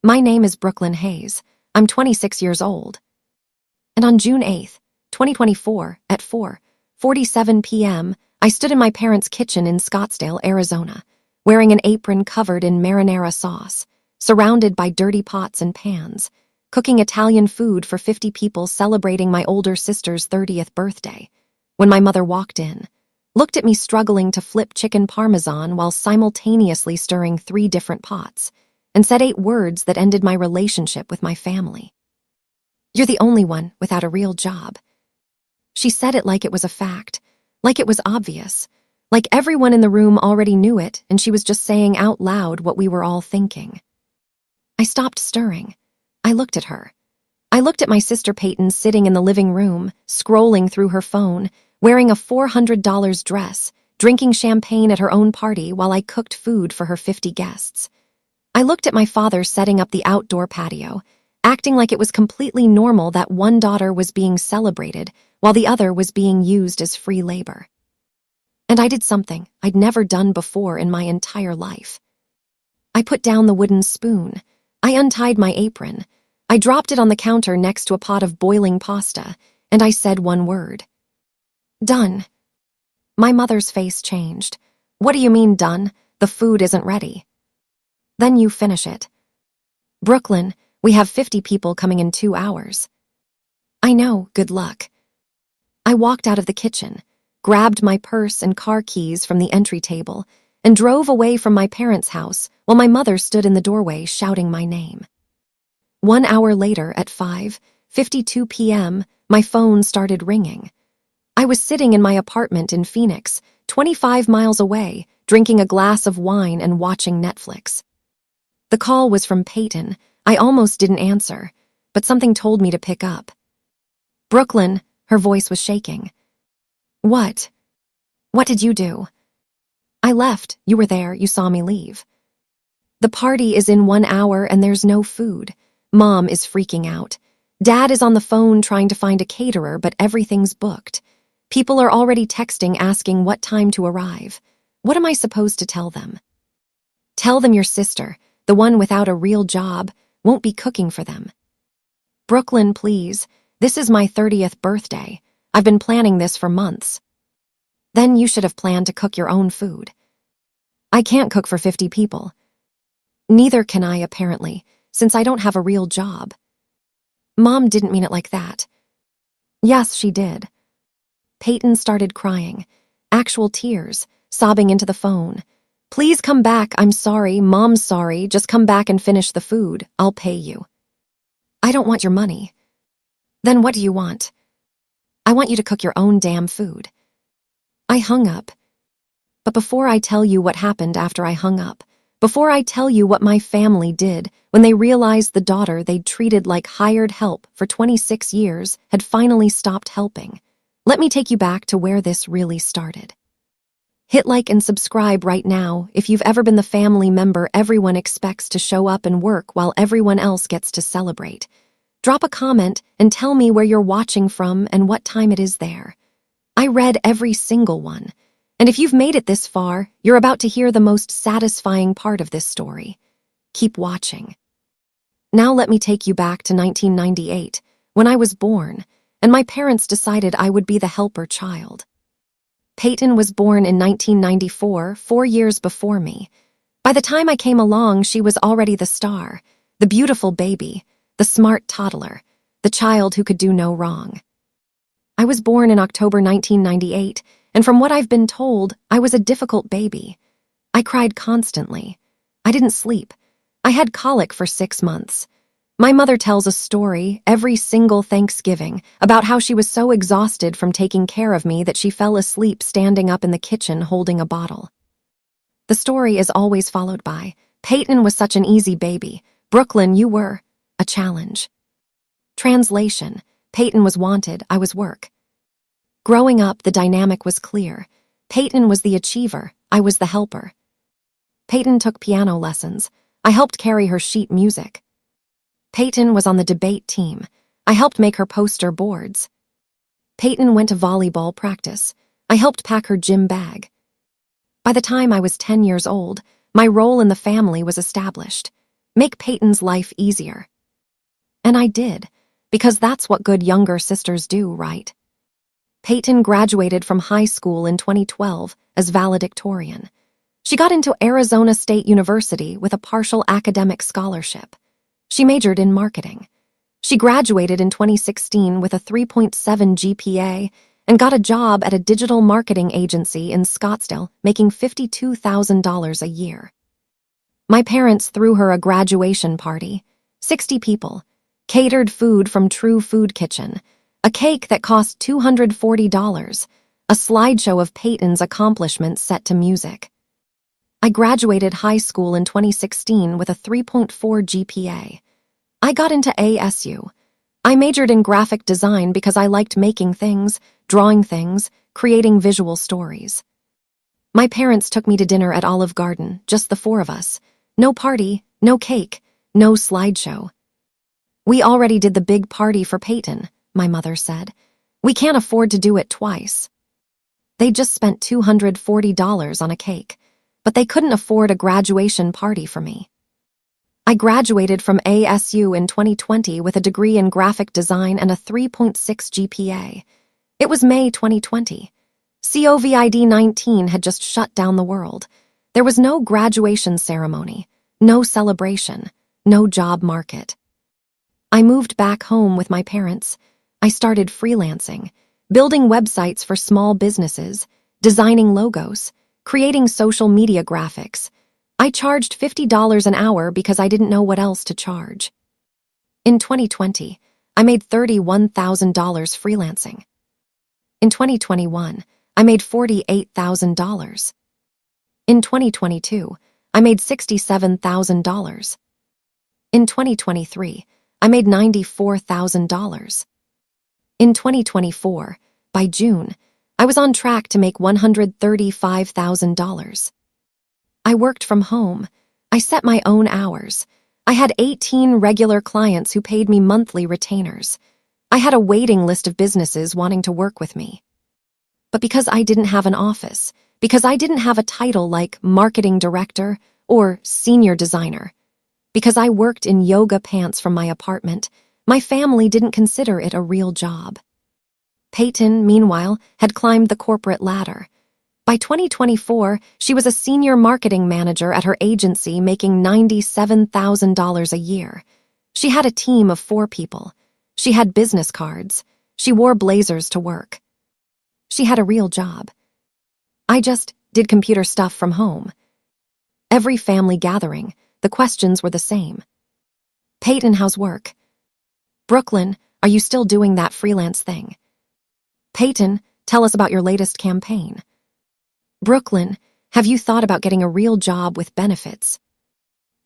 My name is Brooklyn Hayes. I'm 26 years old. And on June 8th, 2024, at 4:47 p.m., I stood in my parents' kitchen in Scottsdale, Arizona, wearing an apron covered in marinara sauce, surrounded by dirty pots and pans, cooking Italian food for 50 people celebrating my older sister's 30th birthday, when my mother walked in, looked at me struggling to flip chicken parmesan while simultaneously stirring 3 different pots, and said 8 words that ended my relationship with my family. "You're the only one without a real job." She said it like it was a fact, like it was obvious, like everyone in the room already knew it and she was just saying out loud what we were all thinking. I stopped stirring. I looked at her. I looked at my sister Peyton sitting in the living room, scrolling through her phone, wearing a $400 dress, drinking champagne at her own party while I cooked food for her 50 guests. I looked at my father setting up the outdoor patio, acting like it was completely normal that one daughter was being celebrated while the other was being used as free labor. And I did something I'd never done before in my entire life. I put down the wooden spoon. I untied my apron. I dropped it on the counter next to a pot of boiling pasta, and I said one word. "Done." My mother's face changed. "What do you mean, done? The food isn't ready." "Then you finish it." "Brooklyn, we have 50 people coming in 2 hours." "I know, good luck." I walked out of the kitchen, grabbed my purse and car keys from the entry table, and drove away from my parents' house while my mother stood in the doorway shouting my name. 1 hour later, at 5:52 p.m., my phone started ringing. I was sitting in my apartment in Phoenix, 25 miles away, drinking a glass of wine and watching Netflix. The call was from Peyton. I almost didn't answer, but something told me to pick up. "Brooklyn," her voice was shaking. "What? What did you do?" "I left. You were there. You saw me leave." "The party is in 1 hour and there's no food. Mom is freaking out. Dad is on the phone trying to find a caterer, but everything's booked. People are already texting asking what time to arrive. What am I supposed to tell them?" "Tell them your sister, the one without a real job, won't be cooking for them." "Brooklyn, please. This is my 30th birthday. I've been planning this for months." "Then you should have planned to cook your own food." "I can't cook for 50 people. Neither can I, apparently, since I don't have a real job." "Mom didn't mean it like that." "Yes, she did." Peyton started crying, actual tears, sobbing into the phone. "Please come back. I'm sorry. Mom's sorry. Just come back and finish the food. I'll pay you." "I don't want your money." "Then what do you want?" "I want you to cook your own damn food." I hung up. But before I tell you what happened after I hung up, before I tell you what my family did when they realized the daughter they'd treated like hired help for 26 years had finally stopped helping, let me take you back to where this really started. Hit like and subscribe right now if you've ever been the family member everyone expects to show up and work while everyone else gets to celebrate. Drop a comment and tell me where you're watching from and what time it is there. I read every single one. And if you've made it this far, you're about to hear the most satisfying part of this story. Keep watching. Now let me take you back to 1998, when I was born, and my parents decided I would be the helper child. Peyton was born in 1994, 4 years before me. By the time I came along, she was already the star, the beautiful baby, the smart toddler, the child who could do no wrong. I was born in October 1998, and from what I've been told, I was a difficult baby. I cried constantly. I didn't sleep. I had colic for 6 months. My mother tells a story every single Thanksgiving about how she was so exhausted from taking care of me that she fell asleep standing up in the kitchen holding a bottle. The story is always followed by, "Peyton was such an easy baby. Brooklyn, you were a challenge." Translation: Peyton was wanted, I was work. Growing up, the dynamic was clear. Peyton was the achiever, I was the helper. Peyton took piano lessons. I helped carry her sheet music. Peyton was on the debate team. I helped make her poster boards. Peyton went to volleyball practice. I helped pack her gym bag. By the time I was 10 years old, my role in the family was established. Make Peyton's life easier. And I did, because that's what good younger sisters do, right? Peyton graduated from high school in 2012 as valedictorian. She got into Arizona State University with a partial academic scholarship. She majored in marketing. She graduated in 2016 with a 3.7 GPA and got a job at a digital marketing agency in Scottsdale, making $52,000 a year. My parents threw her a graduation party, 60 people, catered food from True Food Kitchen, a cake that cost $240, a slideshow of Peyton's accomplishments set to music. I graduated high school in 2016 with a 3.4 GPA. I got into ASU. I majored in graphic design because I liked making things, drawing things, creating visual stories. My parents took me to dinner at Olive Garden, just the four of us. No party, no cake, no slideshow. We already did the big party for Peyton, my mother said. We can't afford to do it twice. They just spent $240 on a cake, but they couldn't afford a graduation party for me. I graduated from ASU in 2020 with a degree in graphic design and a 3.6 GPA. It was May 2020. COVID-19 had just shut down the world. There was no graduation ceremony, no celebration, no job market. I moved back home with my parents. I started freelancing, building websites for small businesses, designing logos, creating social media graphics. I charged $50 an hour because I didn't know what else to charge. In 2020, I made $31,000 freelancing. In 2021, I made $48,000. In 2022, I made $67,000. In 2023, I made $94,000. In 2024, by June, I was on track to make $135,000. I worked from home. I set my own hours. I had 18 regular clients who paid me monthly retainers. I had a waiting list of businesses wanting to work with me. But because I didn't have an office, because I didn't have a title like marketing director or senior designer, because I worked in yoga pants from my apartment, my family didn't consider it a real job. Peyton, meanwhile, had climbed the corporate ladder. By 2024, she was a senior marketing manager at her agency making $97,000 a year. She had a team of 4 people. She had business cards. She wore blazers to work. She had a real job. I just did computer stuff from home. Every family gathering, the questions were the same. Peyton, how's work? Brooklyn, are you still doing that freelance thing? Peyton, tell us about your latest campaign. Brooklyn, have you thought about getting a real job with benefits?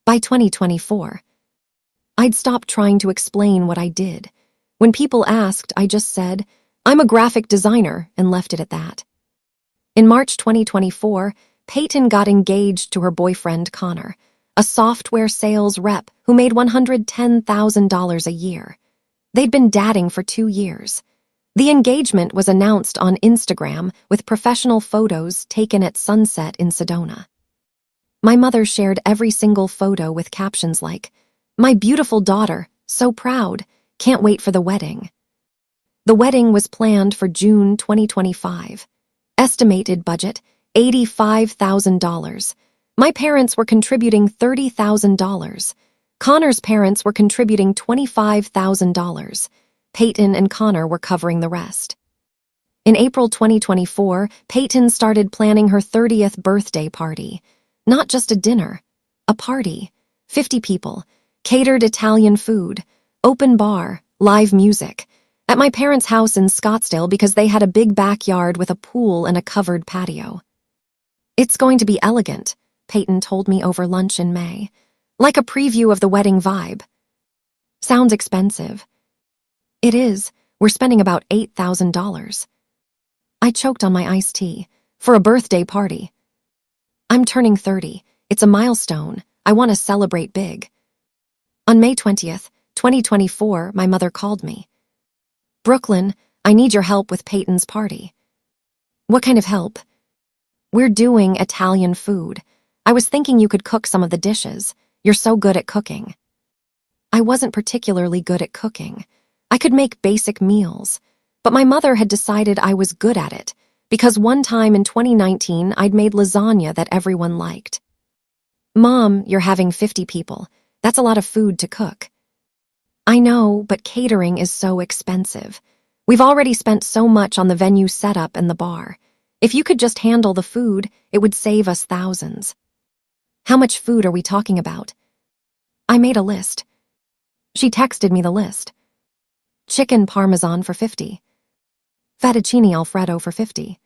By 2024, I'd stopped trying to explain what I did. When people asked, I just said, I'm a graphic designer, and left it at that. In March 2024, Peyton got engaged to her boyfriend Connor, a software sales rep who made $110,000 a year. They'd been dating for 2 years. The engagement was announced on Instagram with professional photos taken at sunset in Sedona. My mother shared every single photo with captions like, "My beautiful daughter, so proud, can't wait for the wedding." The wedding was planned for June 2025. Estimated budget, $85,000. My parents were contributing $30,000. Connor's parents were contributing $25,000. Peyton and Connor were covering the rest. In April 2024, Peyton started planning her 30th birthday party. Not just a dinner, a party. 50 people, catered Italian food, open bar, live music. At my parents' house in Scottsdale because they had a big backyard with a pool and a covered patio. It's going to be elegant, Peyton told me over lunch in May. Like a preview of the wedding vibe. Sounds expensive. It is. We're spending about $8,000. I choked on my iced tea. For a birthday party. I'm turning 30. It's a milestone. I want to celebrate big. On May 20th, 2024, my mother called me. Brooklyn, I need your help with Peyton's party. What kind of help? We're doing Italian food. I was thinking you could cook some of the dishes. You're so good at cooking. I wasn't particularly good at cooking. I could make basic meals, but my mother had decided I was good at it because one time in 2019 I'd made lasagna that everyone liked. Mom, you're having 50 people. That's a lot of food to cook. I know, but catering is so expensive. We've already spent so much on the venue setup and the bar. If you could just handle the food, it would save us thousands. How much food are we talking about? I made a list. She texted me the list. Chicken parmesan for 50. Fettuccine alfredo for 50.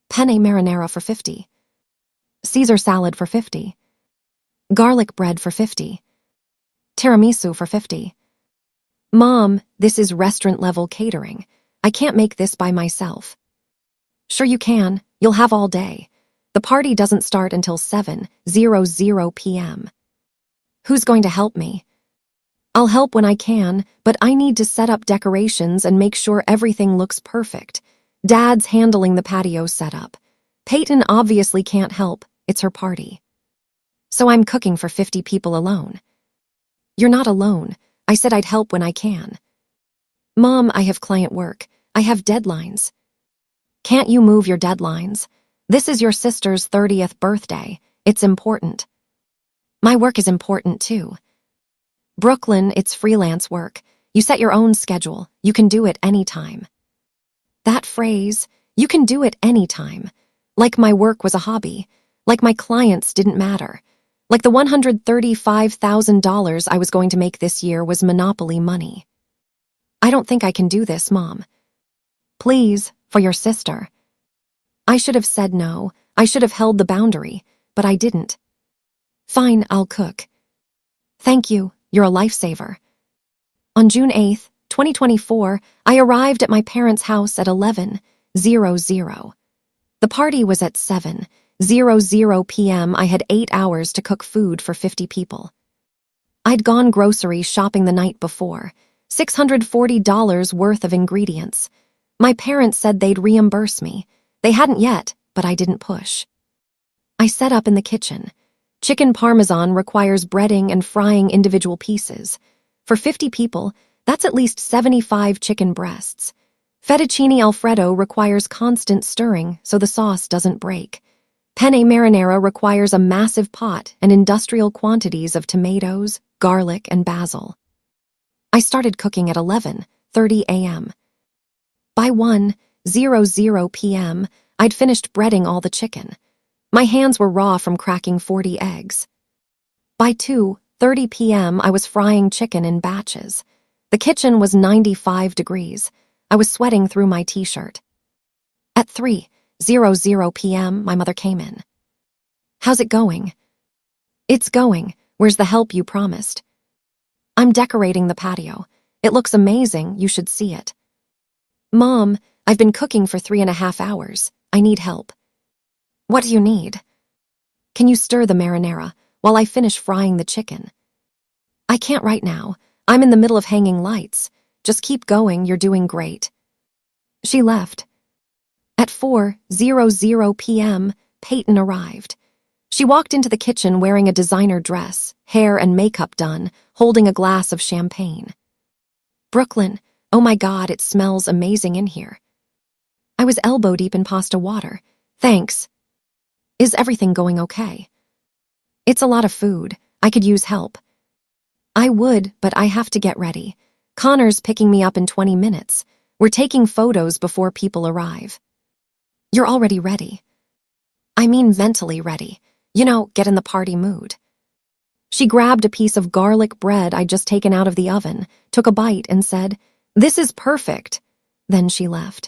Penne marinara for 50. Caesar salad for 50. Garlic bread for 50. Tiramisu for 50. Mom, this is restaurant-level catering. I can't make this by myself. Sure you can. You'll have all day. The party doesn't start until 7:00 p.m. Who's going to help me? I'll help when I can, but I need to set up decorations and make sure everything looks perfect. Dad's handling the patio setup. Peyton obviously can't help. It's her party. So I'm cooking for 50 people alone. You're not alone. I said I'd help when I can. Mom, I have client work. I have deadlines. Can't you move your deadlines? This is your sister's 30th birthday. It's important. My work is important too. Brooklyn, it's freelance work. You set your own schedule. You can do it anytime. That phrase, you can do it anytime. Like my work was a hobby. Like my clients didn't matter. Like the $135,000 I was going to make this year was monopoly money. I don't think I can do this, Mom. Please, for your sister. I should have said no. I should have held the boundary, but I didn't. Fine, I'll cook. Thank you, you're a lifesaver. On June 8th, 2024, I arrived at my parents' house at 11:00. The party was at 7:00 p.m. I had 8 hours to cook food for 50 people. I'd gone grocery shopping the night before, $640 worth of ingredients. My parents said they'd reimburse me. They hadn't yet, but I didn't push. I set up in the kitchen. Chicken parmesan requires breading and frying individual pieces. For 50 people, that's at least 75 chicken breasts. Fettuccine alfredo requires constant stirring so the sauce doesn't break. Penne marinara requires a massive pot and industrial quantities of tomatoes, garlic, and basil. I started cooking at 11:30 a.m. By 1:00 p.m., I'd finished breading all the chicken. My hands were raw from cracking 40 eggs. By 2:30 p.m., I was frying chicken in batches. The kitchen was 95 degrees. I was sweating through my t-shirt. At 3:00 p.m., my mother came in. How's it going? It's going. Where's the help you promised? I'm decorating the patio. It looks amazing. You should see it. Mom, I've been cooking for 3.5 hours. I need help. What do you need? Can you stir the marinara while I finish frying the chicken? I can't right now. I'm in the middle of hanging lights. Just keep going. You're doing great. She left. At 4:00 p.m., Peyton arrived. She walked into the kitchen wearing a designer dress, hair and makeup done, holding a glass of champagne. Brooklyn, oh my God, it smells amazing in here. I was elbow deep in pasta water. Thanks. Is everything going okay? It's a lot of food. I could use help. I would, but I have to get ready. Connor's picking me up in 20 minutes. We're taking photos before people arrive. You're already ready. I mean mentally ready. You know, get in the party mood. She grabbed a piece of garlic bread I'd just taken out of the oven, took a bite and said, "This is perfect." Then she left.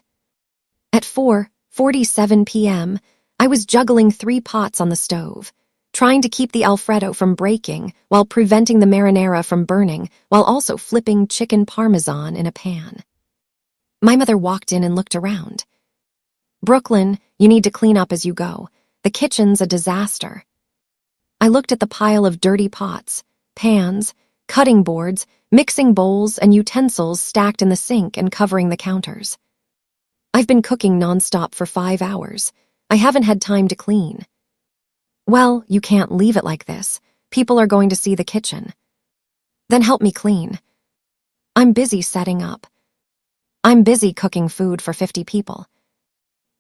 At 4:47 p.m., I was juggling 3 pots on the stove, trying to keep the alfredo from breaking while preventing the marinara from burning, while also flipping chicken parmesan in a pan. My mother walked in and looked around. Brooklyn, you need to clean up as you go. The kitchen's a disaster. I looked at the pile of dirty pots, pans, cutting boards, mixing bowls, and utensils stacked in the sink and covering the counters. I've been cooking nonstop for 5 hours. I haven't had time to clean. Well, you can't leave it like this. People are going to see the kitchen. Then help me clean. I'm busy setting up. I'm busy cooking food for 50 people.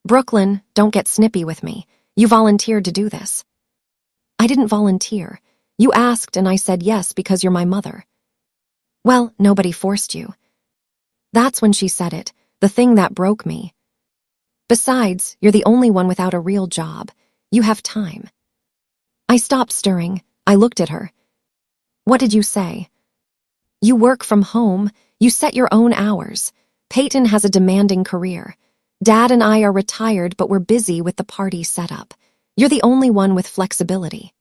Brooklyn, don't get snippy with me. You volunteered to do this. I didn't volunteer. You asked and I said yes because you're my mother. Well, nobody forced you. That's when she said it, the thing that broke me. Besides, you're the only one without a real job. You have time. I stopped stirring. I looked at her. What did you say? You work from home. You set your own hours. Peyton has a demanding career. Dad and I are retired, but we're busy with the party setup. You're the only one with flexibility.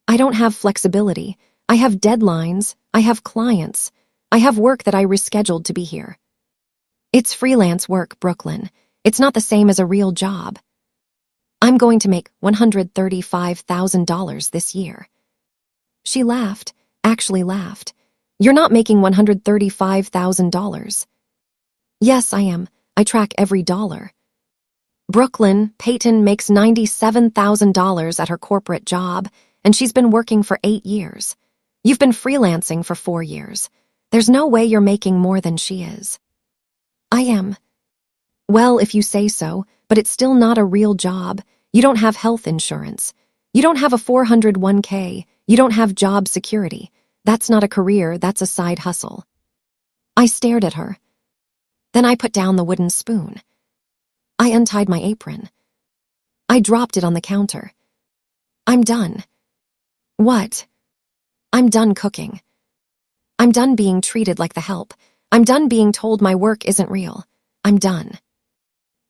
I don't have flexibility. I have deadlines. I have clients. I have work that I rescheduled to be here. It's freelance work, Brooklyn. It's not the same as a real job. I'm going to make $135,000 this year. She laughed, actually laughed. You're not making $135,000. Yes, I am. I track every dollar. Brooklyn, Peyton makes $97,000 at her corporate job, and she's been working for 8 years. You've been freelancing for 4 years. There's no way you're making more than she is. I am. Well, if you say so, but it's still not a real job. You don't have health insurance. You don't have a 401k. You don't have job security. That's not a career, that's a side hustle. I stared at her. Then I put down the wooden spoon. I untied my apron. I dropped it on the counter. I'm done. What? I'm done cooking. I'm done being treated like the help. I'm done being told my work isn't real. I'm done.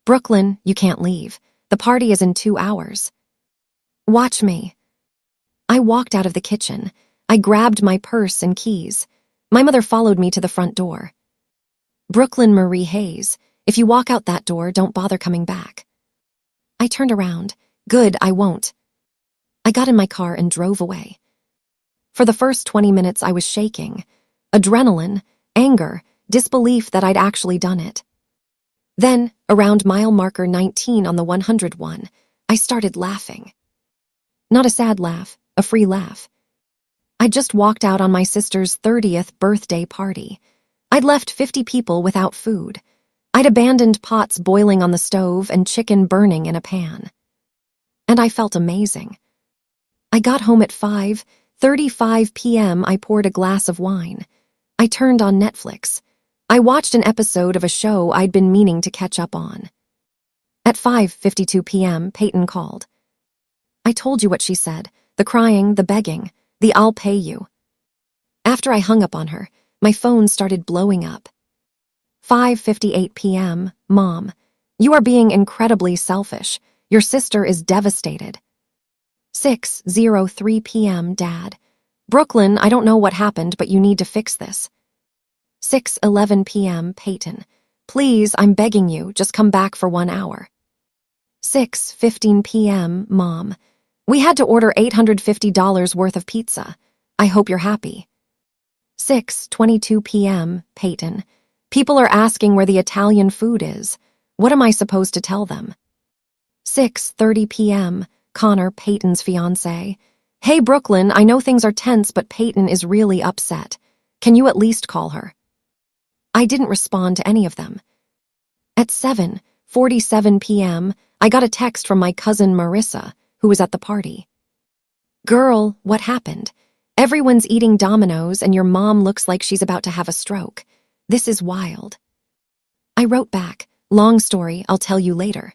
Brooklyn, you can't leave. The party is in 2 hours. Watch me. I walked out of the kitchen. I grabbed my purse and keys. My mother followed me to the front door. Brooklyn Marie Hayes, if you walk out that door, don't bother coming back. I turned around. Good, I won't. I got in my car and drove away. For the first 20 minutes, I was shaking. Adrenaline, anger, disbelief that I'd actually done it. Then, around mile marker 19 on the 101, I started laughing. Not a sad laugh, a free laugh. I'd just walked out on my sister's 30th birthday party. I'd left 50 people without food. I'd abandoned pots boiling on the stove and chicken burning in a pan. And I felt amazing. I got home at 5:35 p.m. I poured a glass of wine. I turned on Netflix. I watched an episode of a show I'd been meaning to catch up on. At 5:52 p.m., Peyton called. I told you what she said, the crying, the begging, the I'll pay you. After I hung up on her, my phone started blowing up. 5:58 p.m., Mom, you are being incredibly selfish. Your sister is devastated. 6:03 p.m., Dad. Brooklyn, I don't know what happened, but you need to fix this. 6:11 p.m., Peyton. Please, I'm begging you, just come back for 1 hour. 6:15 p.m., Mom. We had to order $850 worth of pizza. I hope you're happy. 6:22 p.m., Peyton. People are asking where the Italian food is. What am I supposed to tell them? 6:30 p.m., Connor, Peyton's fiancé. Hey, Brooklyn, I know things are tense, but Peyton is really upset. Can you at least call her? I didn't respond to any of them. At 7:47 p.m., I got a text from my cousin Marissa, who was at the party. Girl, what happened? Everyone's eating Domino's and your mom looks like she's about to have a stroke. This is wild. I wrote back, long story, I'll tell you later.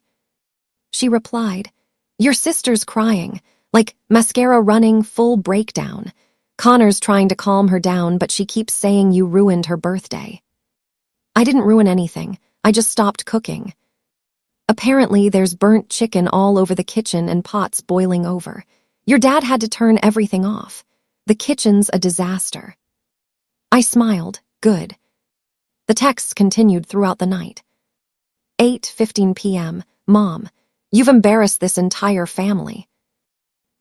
She replied, your sister's crying, like mascara running, full breakdown. Connor's trying to calm her down, but she keeps saying you ruined her birthday. I didn't ruin anything. I just stopped cooking. Apparently, there's burnt chicken all over the kitchen and pots boiling over. Your dad had to turn everything off. The kitchen's a disaster. I smiled. Good. The texts continued throughout the night. 8:15 p.m. Mom, you've embarrassed this entire family.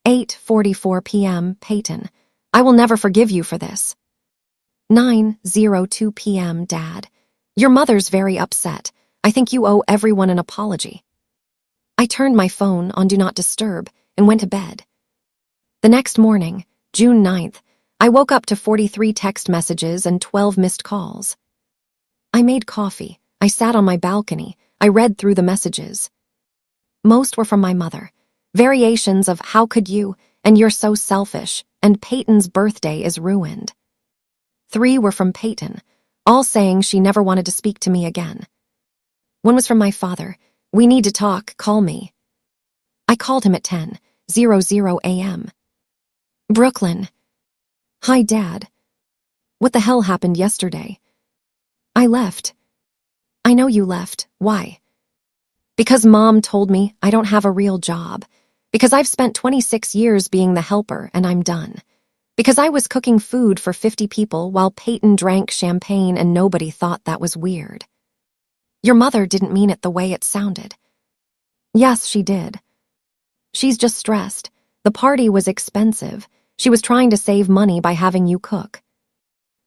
8:44 p.m. Peyton, I will never forgive you for this. 9:02 p.m. Dad, your mother's very upset. I think you owe everyone an apology. I turned my phone on Do Not Disturb and went to bed. The next morning, June 9th, I woke up to 43 text messages and 12 missed calls. I made coffee. I sat on my balcony. I read through the messages. Most were from my mother. Variations of "how could you," and "you're so selfish," and "Peyton's birthday is ruined." 3 were from Peyton, all saying she never wanted to speak to me again. One was from my father. "We need to talk, call me." I called him at 10:00 a.m. Brooklyn. "Hi, Dad. What the hell happened yesterday?" "I left." "I know you left. Why?" "Because Mom told me I don't have a real job. Because I've spent 26 years being the helper and I'm done. Because I was cooking food for 50 people while Peyton drank champagne and nobody thought that was weird." "Your mother didn't mean it the way it sounded." "Yes, she did. She's just stressed. The party was expensive. She was trying to save money by having you cook.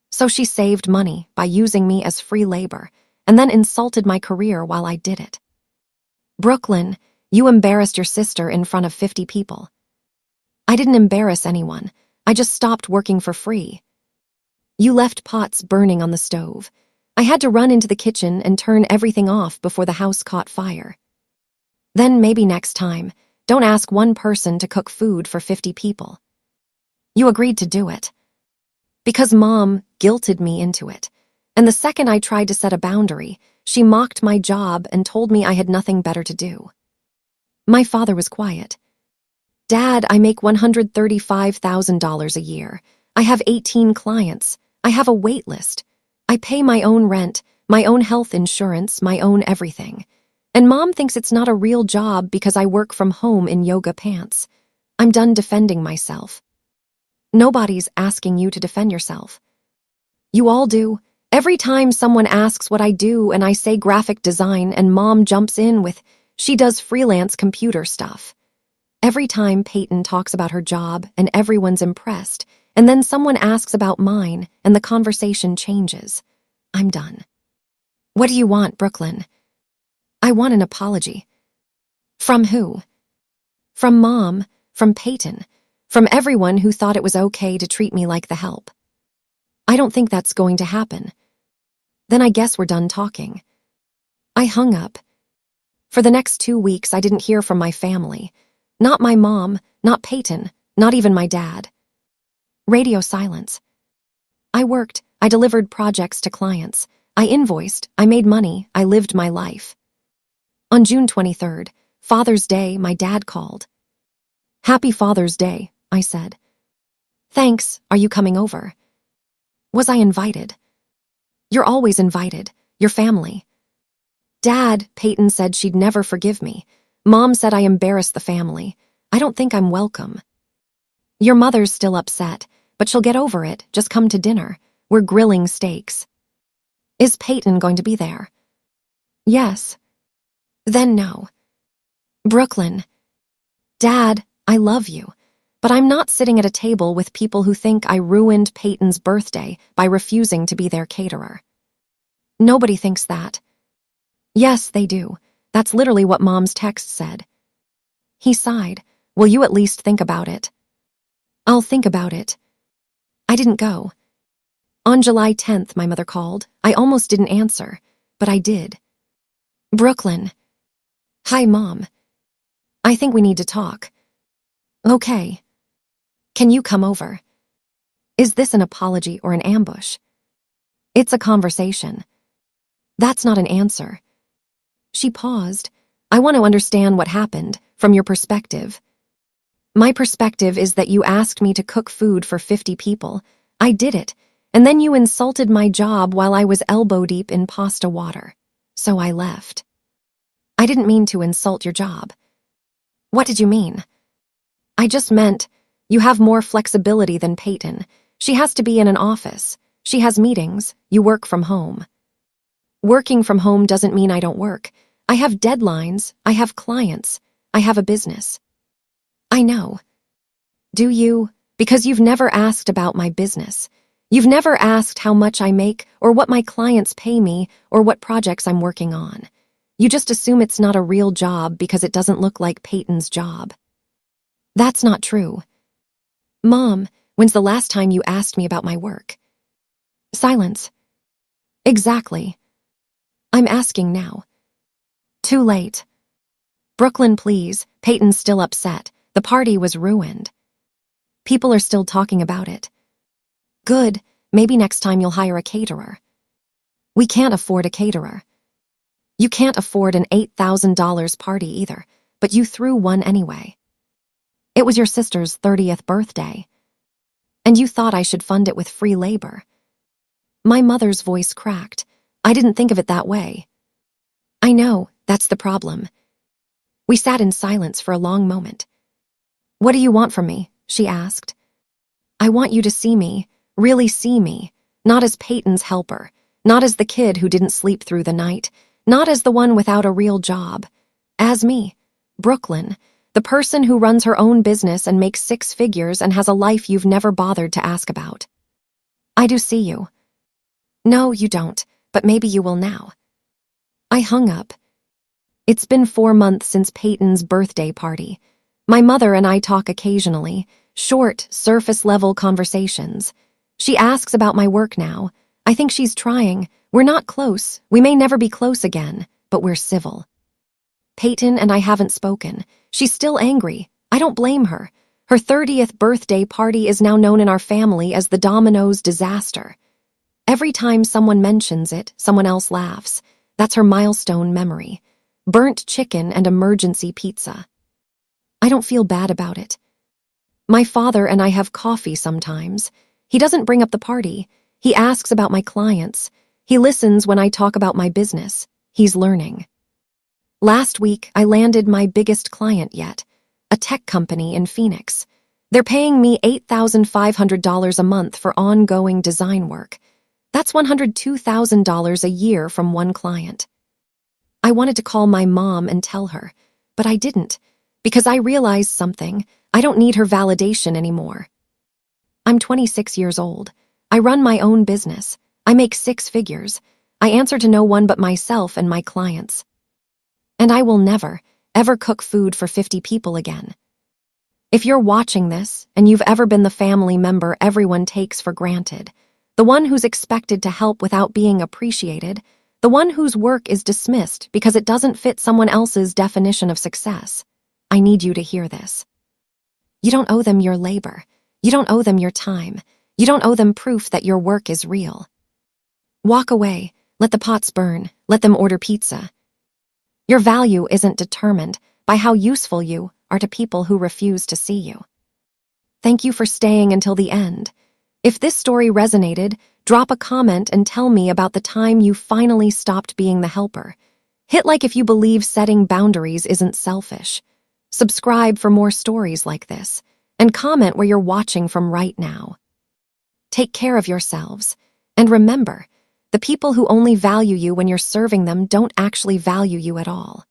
So she saved money by using me as free labor and then insulted my career while I did it." "Brooklyn, you embarrassed your sister in front of 50 people." "I didn't embarrass anyone. I just stopped working for free." "You left pots burning on the stove. I had to run into the kitchen and turn everything off before the house caught fire." "Then maybe next time, don't ask one person to cook food for 50 people." "You agreed to do it." "Because Mom guilted me into it. And the second I tried to set a boundary, she mocked my job and told me I had nothing better to do." My father was quiet. "Dad, I make $135,000 a year. I have 18 clients. I have a wait list. I pay my own rent, my own health insurance, my own everything. And Mom thinks it's not a real job because I work from home in yoga pants. I'm done defending myself." "Nobody's asking you to defend yourself." "You all do. Every time someone asks what I do and I say graphic design and Mom jumps in with, she does freelance computer stuff. Every time Peyton talks about her job and everyone's impressed, and then someone asks about mine and the conversation changes. I'm done." "What do you want, Brooklyn?" "I want an apology." "From who?" "From Mom, from Peyton, from everyone who thought it was okay to treat me like the help." "I don't think that's going to happen." "Then I guess we're done talking." I hung up. For the next 2 weeks, I didn't hear from my family. Not my mom, not Peyton, not even my dad. Radio silence. I worked, I delivered projects to clients. I invoiced, I made money, I lived my life. On June 23rd, Father's Day, my dad called. "Happy Father's Day," I said. "Thanks, are you coming over?" "Was I invited?" "You're always invited, your family." "Dad," Peyton said she'd never forgive me. "Mom said I embarrassed the family. I don't think I'm welcome." "Your mother's still upset, but she'll get over it. Just come to dinner. We're grilling steaks." "Is Peyton going to be there?" "Yes." "Then no." "Brooklyn." "Dad, I love you, but I'm not sitting at a table with people who think I ruined Peyton's birthday by refusing to be their caterer." "Nobody thinks that." "Yes, they do. That's literally what Mom's text said." He sighed. "Will you at least think about it?" "I'll think about it." I didn't go. On July 10th, my mother called. I almost didn't answer, but I did. "Brooklyn." "Hi, Mom. I think we need to talk." "Okay. Can you come over?" "Is this an apology or an ambush?" "It's a conversation." "That's not an answer." She paused. "I want to understand what happened, from your perspective." "My perspective is that you asked me to cook food for 50 people. I did it, and then you insulted my job while I was elbow-deep in pasta water. So I left." "I didn't mean to insult your job." "What did you mean?" "I just meant, you have more flexibility than Peyton. She has to be in an office. She has meetings. You work from home." "Working from home doesn't mean I don't work. I have deadlines. I have clients. I have a business." "I know." "Do you? Because you've never asked about my business. You've never asked how much I make or what my clients pay me or what projects I'm working on. You just assume it's not a real job because it doesn't look like Peyton's job." "That's not true." "Mom, When's the last time you asked me about my work? Silence. Exactly. I'm asking now. Too late. Brooklyn, please. Peyton's still upset. The party was ruined. People are still talking about it. Good. Maybe next time you'll hire a caterer. We can't afford a caterer. You can't afford an $8,000 party either, but you threw one anyway. It was your sister's 30th birthday. And you thought I should fund it with free labor. My mother's voice cracked. I didn't think of it that way. I know, that's the problem. We sat in silence for a long moment. What do you want from me? She asked. I want you to see me, really see me, not as Peyton's helper, not as the kid who didn't sleep through the night, not as the one without a real job. As me, Brooklyn, the person who runs her own business and makes 6 figures and has a life you've never bothered to ask about. I do see you. No, you don't, but maybe you will now. I hung up. It's been 4 months since Peyton's birthday party. My mother and I talk occasionally, short, surface-level conversations. She asks about my work now. I think she's trying. We're not close. We may never be close again, but we're civil. Peyton and I haven't spoken. She's still angry. I don't blame her. Her 30th birthday party is now known in our family as the Domino's disaster. Every time someone mentions it, someone else laughs. That's her milestone memory. Burnt chicken and emergency pizza. I don't feel bad about it. My father and I have coffee sometimes. He doesn't bring up the party. He asks about my clients. He listens when I talk about my business. He's learning. Last week, I landed my biggest client yet, a tech company in Phoenix. They're paying me $8,500 a month for ongoing design work. That's $102,000 a year from one client. I wanted to call my mom and tell her, but I didn't, because I realized something. I don't need her validation anymore. I'm 26 years old. I run my own business. I make 6 figures. I answer to no one but myself and my clients. And I will never, ever cook food for 50 people again. If you're watching this, and you've ever been the family member everyone takes for granted, the one who's expected to help without being appreciated, the one whose work is dismissed because it doesn't fit someone else's definition of success, I need you to hear this. You don't owe them your labor. You don't owe them your time. You don't owe them proof that your work is real. Walk away. Let the pots burn. Let them order pizza. Your value isn't determined by how useful you are to people who refuse to see you. Thank you for staying until the end. If this story resonated, drop a comment and tell me about the time you finally stopped being the helper. Hit like if you believe setting boundaries isn't selfish. Subscribe for more stories like this, and comment where you're watching from right now. Take care of yourselves, and remember, the people who only value you when you're serving them don't actually value you at all.